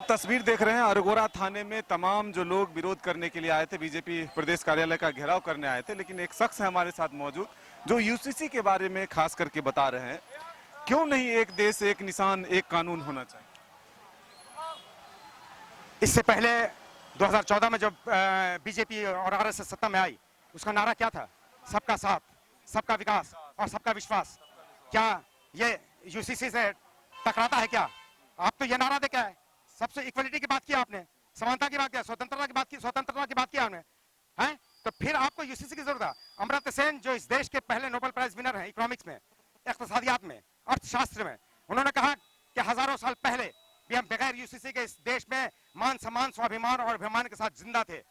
तस्वीर देख रहे हैं अरगोड़ा थाने में तमाम जो लोग विरोध करने के लिए आए थे, बीजेपी प्रदेश कार्यालय का घेराव करने आए थे, लेकिन एक शख्स है हमारे साथ मौजूद जो यूसीसी के बारे में खास करके बता रहे हैं। क्यों नहीं एक देश एक निशान एक कानून होना चाहिए? इससे पहले 2014 में जब बीजेपी और आरएसएस सत्ता में आई, उसका नारा क्या था? सबका साथ, सबका विकास और सबका विश्वास। क्या ये यूसीसी से टकराता है क्या? आप तो ये नारा दे क्या है? सबसे इक्वलिटी की बात की आपने, समानता की बात किया, स्वतंत्रता की बात की आपने, हैं? तो फिर आपको यूसीसी की जरूरत है? अमर्त्य सेन जो इस देश के पहले नोबेल प्राइज विनर हैं इकोनॉमिक्स में, इक्तिसादियात में, अर्थशास्त्र में, उन्होंने कहा कि हजारों साल पहले भी हम बगैर यूसीसी के इस देश में मान सम्मान स्वाभिमान और अभिमान के साथ जिंदा थे।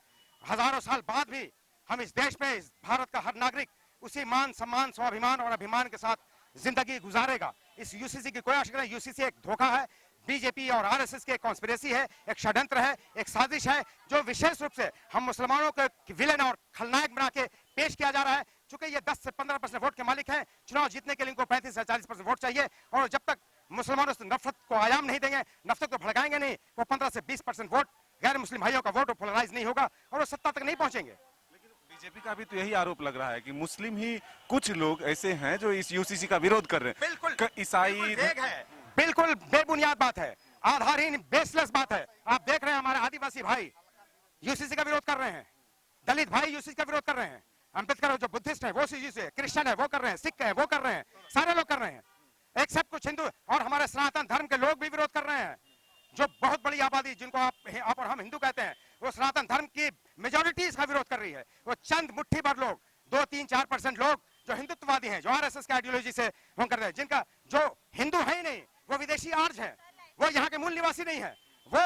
हजारों साल बाद भी हम इस देश में, इस भारत का हर नागरिक उसी मान सम्मान स्वाभिमान और अभिमान के साथ जिंदगी गुजारेगा। इस यूसीसी की कोई आवश्यकता नहीं। यूसीसी एक धोखा है, बीजेपी और आरएसएस की एक कॉन्स्पिरेसी है, एक षड्यंत्र है, एक साजिश है, जो विशेष रूप से हम मुसलमानों को विलेन और खलनायक बना के पेश किया जा रहा है। चूंकि ये 10 से 15% वोट के मालिक हैं, चुनाव जीतने के लिए इनको 35 से 40% वोट चाहिए, और जब तक मुसलमानों से नफरत को आयाम नहीं देंगे, नफरत को भड़काएंगे नहीं, वो 15 से 20% वोट गैर मुस्लिम भाइयों का वोट पोलराइज नहीं होगा और वो सत्ता तक नहीं पहुंचेंगे। बीजेपी का भी तो यही आरोप लग रहा है कि मुस्लिम ही कुछ लोग ऐसे हैं जो इस यूसीसी का विरोध कर रहे हैं। बिल्कुल ईसाई बिल्कुल बेबुनियाद बात है, आधारहीन बेसलेस बात है। आप देख रहे हैं हमारे आदिवासी भाई यूसीसी का विरोध कर रहे हैं, दलित भाई यूसीसी का विरोध कर रहे हैं, अम्बेडकर जो बुद्धिस्ट है वो यूसीसी, क्रिश्चियन है वो कर रहे हैं, सिख है वो कर रहे हैं, सारे लोग कर रहे हैं, एक सब कुछ हिंदू और हमारे सनातन धर्म के लोग भी विरोध कर रहे हैं। जो बहुत बड़ी आबादी जिनको आप और हम हिंदू कहते हैं, वो सनातन धर्म की मेजोरिटी इसका विरोध कर रही है। वो चंद मुट्ठी भर लोग, 2-3-4% लोग जो हिंदुत्ववादी हैं, जो आरएसएस के आइडियोलॉजी से वो कर रहे हैं, जिनका जो हिंदू है ही नहीं, वो विदेशी आर्ज है, वो यहाँ के मूल निवासी नहीं है, वो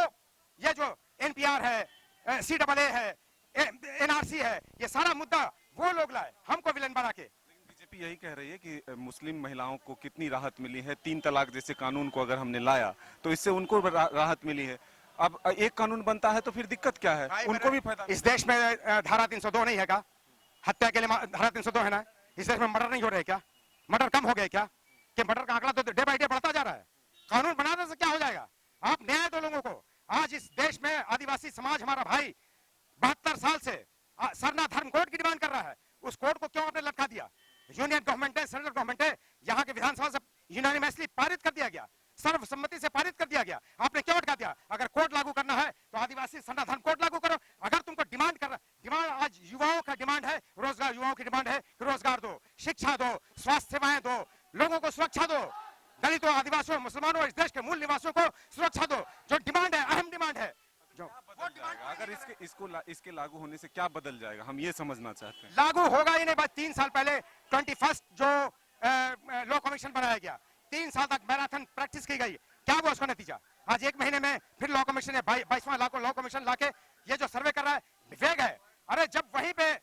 ये जो एनपीआर है, सीएए है, एनआरसी है, ये सारा मुद्दा वो लोग लाए हमको विलेन बना के। बीजेपी यही कह रही है कि मुस्लिम महिलाओं को कितनी राहत मिली है, 3 तलाक जैसे कानून को अगर हमने लाया तो इससे उनको राहत मिली है। अब एक कानून बनता है तो फिर दिक्कत क्या है? उनको भी फायदा। इस देश में धारा 302 नहीं है क्या? हत्या के लिए धारा 302 है ना? इस देश में मर्डर नहीं हो रहे क्या? मर्डर कम हो गए क्या? कि मर्डर का आंकड़ा तो डे बाई डे बढ़ता जा रहा है। कानून बनाने से क्या हो जाएगा? आप न्याय दो लोगों को। आज इस देश में आदिवासी समाज, हमारा भाई 72 साल से सरना धर्म कोड की डिमांड कर रहा है। उस कोड को क्यों आपने लटका दिया? यूनियन गवर्नमेंट है, सेंट्रल गवर्नमेंट है, यहाँ के विधानसभा से यूनानिमसली पारित कर दिया गया, सर्वसम्मति से पारित कर दिया गया। आपने क्यों अटका दिया? अगर कोड लागू करना है तो आदिवासी सरना धर्म कोड लागू करो। अगर तुमको डिमांड आज युवाओं का डिमांड है रोजगार, युवाओं की डिमांड है कि रोजगार दो, शिक्षा दो, स्वास्थ्य सेवाएं दो, लोगों को सुरक्षा दो, दलितों, आदिवासियों, मुसलमानों, इस देश के मूल निवासियों को सुरक्षा दो। जो डिमांड है, अहम डिमांड है। जो अगर इसके लागू होने से क्या बदल जाएगा, हम ये समझना चाहते हैं। लागू होगा ही नहीं। बस 3 साल पहले 21 जो लॉ कमीशन बनाया गया, 3 साल तक मैराथन प्रैक्टिस की गई, क्या हुआ उसका नतीजा? आज 1 महीने में फिर लॉ कमीशन ने 22वां लॉ कमीशन लाके ये जो सर्वे कर रहा है, विवेक है। अरे जब वहीं पे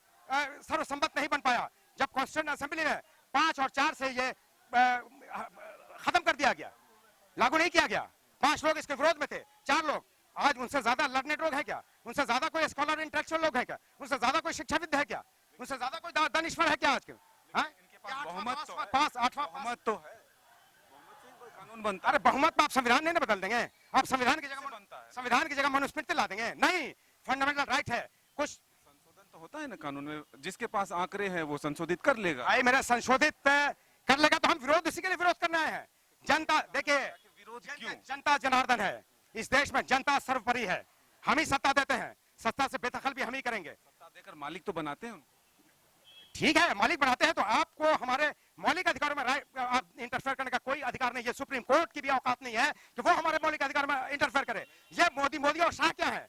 सर्वसम्मत नहीं बन पाया, जब कॉन्स्टिट्यूएंट असेंबली में 5 और 4 से ये खत्म कर दिया गया, लागू नहीं किया गया, 5 लोग इसके विरोध में थे, 4 लोग, आज उनसे ज्यादा लर्नेड लोग है क्या? उनसे ज्यादा कोई स्कॉलर इंटेलेक्चुअल लोग है क्या? उनसे ज्यादा कोई शिक्षाविद है क्या? उनसे ज्यादा कोई दानिश्वर है क्या? आज के बहुमत तो है, कानून बनता। अरे बहुमत में आप संविधान नहीं ना बदल देंगे? आप संविधान की जगह मनुस्मृति ला देंगे? नहीं, फंडामेंटल राइट है। कुछ संशोधन तो होता है ना कानून में, जिसके पास आंकड़े हैं वो संशोधित कर लेगा। भाई मेरा संशोधित कर लेगा तो हम विरोध इसी के लिए विरोध करने आए हैं। जनता देखिए, विरोध क्यों? जनता जनार्दन है इस देश में, जनता सर्वोपरि है। हम ही सत्ता देते हैं, सत्ता से बेदखल भी हम ही करेंगे। सत्ता देकर मालिक तो बनाते हैं। ठीक है, मालिक बनाते हैं तो आपको हमारे मौलिक अधिकारों में इंटरफेयर करने का कोई अधिकार नहीं है। सुप्रीम कोर्ट की भी औकात नहीं है कि वो हमारे मौलिक अधिकार में इंटरफेयर करे। ये मोदी और शाह क्या है?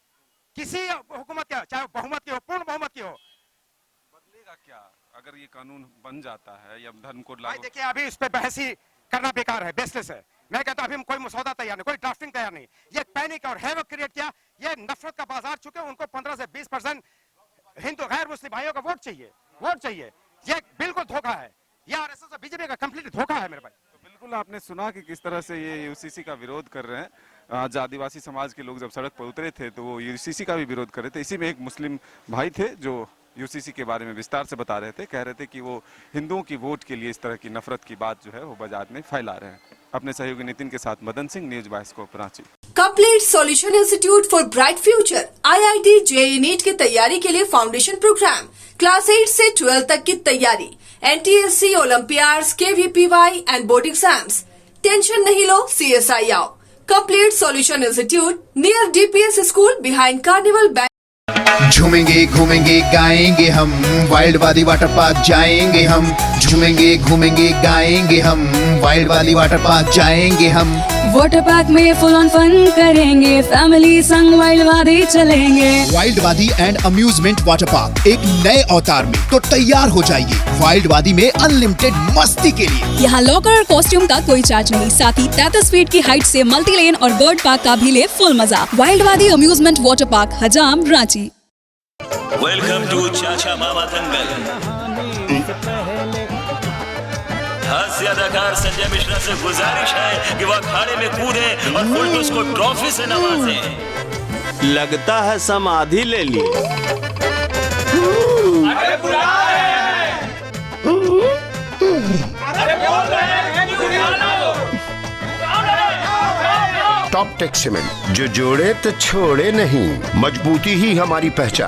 किसी हुकूमत क्या, चाहे बहुमत की हो, पूर्ण बहुमत की हो। बदलेगा क्या अगर ये कानून बन जाता है या धर्म कोड भाई लागू? देखिए, अभी इस पे बहस ही करना बेकार है, बेसलेस है। मैं कहता हूं अभी हम कोई मसौदा तैयार नहीं, कोई ड्राफ्टिंग तैयार नहीं। ये पैनिक और हैवक क्रिएट किया, ये नफरत का बाजार चुके। उनको 15 से 20% हिंदू गैर मुस्लिम भाइयों का वोट चाहिए। ये बिल्कुल धोखा है, ये आरएसएस और बीजेपी का कंप्लीट धोखा है मेरे भाई। तो बिल्कुल आपने सुना कि किस तरह से ये यूसीसी का विरोध कर रहे हैं। आज आदिवासी समाज के लोग जब सड़क पर उतरे थे तो वो यूसीसी का भी विरोध कर रहे थे। इसी में एक मुस्लिम भाई थे जो यूसीसी के बारे में विस्तार से बता रहे थे, कह रहे थे कि वो हिंदुओं की वोट के लिए इस तरह की नफरत की बात जो है वो बाजार में फैला रहे हैं। अपने सहयोगी नितिन के साथ Madan Singh, News Bioscope Ranchi. Complete solution institute for bright future IIT JEE NEET की तैयारी के लिए फाउंडेशन प्रोग्राम, क्लास 8 से 12 तक की तैयारी, NTSC, olympiads, KVPY and board exams. Tension नहीं लो, CSI आओ। Complete solution institute near DPS school behind carnival bank. झूमेंगे घूमेंगे गाएंगे हम, वाइल्ड वादी वाटर पार्क जाएंगे हम। झूमेंगे घूमेंगे गाएंगे हम, वाइल्ड वादी वाटर पार्क जाएंगे हम। वाटर पार्क में फुल ऑन फन करेंगे, फैमिली संग वाइल्ड वादी चलेंगे। वाइल्ड वादी एंड अम्यूजमेंट वाटर पार्क एक नए अवतार में तो तैयार हो जाइए वाइल्ड वादी में अनलिमिटेड मस्ती के लिए। यहाँ लॉकर और कॉस्ट्यूम का कोई चार्ज नहीं, साथ ही 33 फीट की हाइट से मल्टी लेन और बर्ड पार्क का भी ले फुल मजा। वाइल्ड वादी अम्यूजमेंट वाटर पार्क, हजाम, रांची। वेलकम टू चाचा मामा दंगल। हास्य अदाकार संजय मिश्रा से गुजारिश है कि वह अखाड़े में कूदे और फुलटूस को ट्रॉफी से नवाजे। लगता है समाधि ले ली। टॉप टेक सीमेंट, जो जोड़े तो छोड़े नहीं, मजबूती ही हमारी पहचान।